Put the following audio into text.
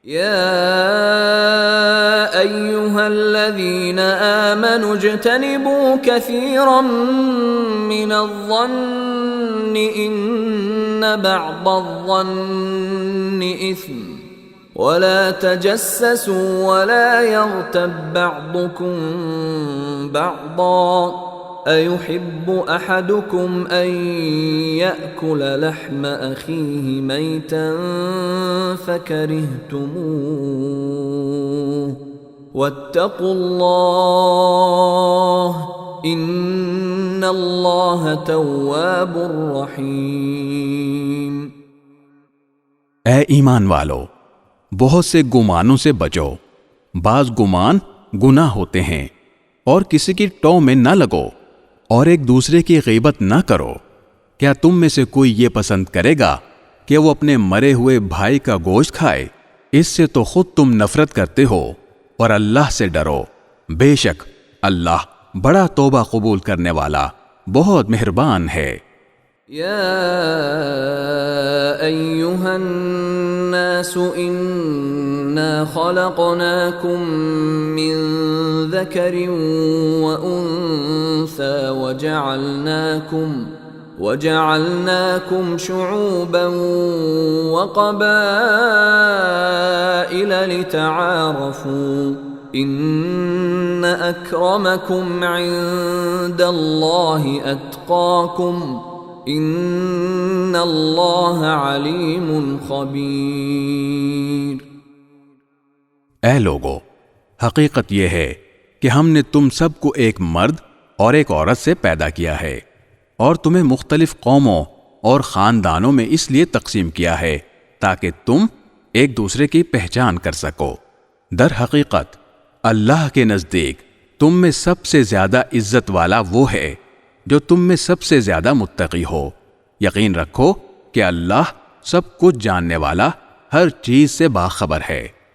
يا أيها الذين آمنوا اجتنبوا كثيرا من الظن إن بعض الظن إثم ولا تجسسوا ولا يغتب بعضكم بعضا أيحب أحدكم أن يأكل لحم أخيه ميتا فكرهتموه واتقوا الله إن الله تواب رحيم। ऐ ईमान वालो, बहुत से गुमानों से बचो। बाज गुमान गुनाह होते हैं। और किसी की टौ में न लगो और एक दूसरे की गीबत न करो। क्या तुम में से कोई ये पसंद करेगा कि वो अपने मरे हुए भाई का गोश्त खाए? इससे तो खुद तुम नफरत करते हो। और अल्लाह से डरो, बेशक अल्लाह बड़ा तौबा कबूल करने वाला बहुत मेहरबान है। या अय्युहन्नासु इन्ना खलक़नाकुम मिन ज़करिन व उन्सा वजअलनाकुम शुऊबन व क़बाइल लितआरफ़ू इन्न अक्रमकुम इन्दल्लाहि अत्क़ाकुम इन्नल्लाह अलीमुन खबीर। ऐ लोगो, हकीकत यह है कि हमने तुम सबको एक मर्द और एक औरत से पैदा किया है और तुम्हें मुख्तलिफ कौमों और खानदानों में इसलिए तकसीम किया है ताकि तुम एक दूसरे की पहचान कर सको। दर हकीकत अल्लाह के नज़दीक तुम में सबसे ज्यादा इज्जत वाला वो है जो तुम में सबसे ज्यादा मुत्तकी हो। यकीन रखो कि अल्लाह सब कुछ जानने वाला, हर चीज से बाखबर है।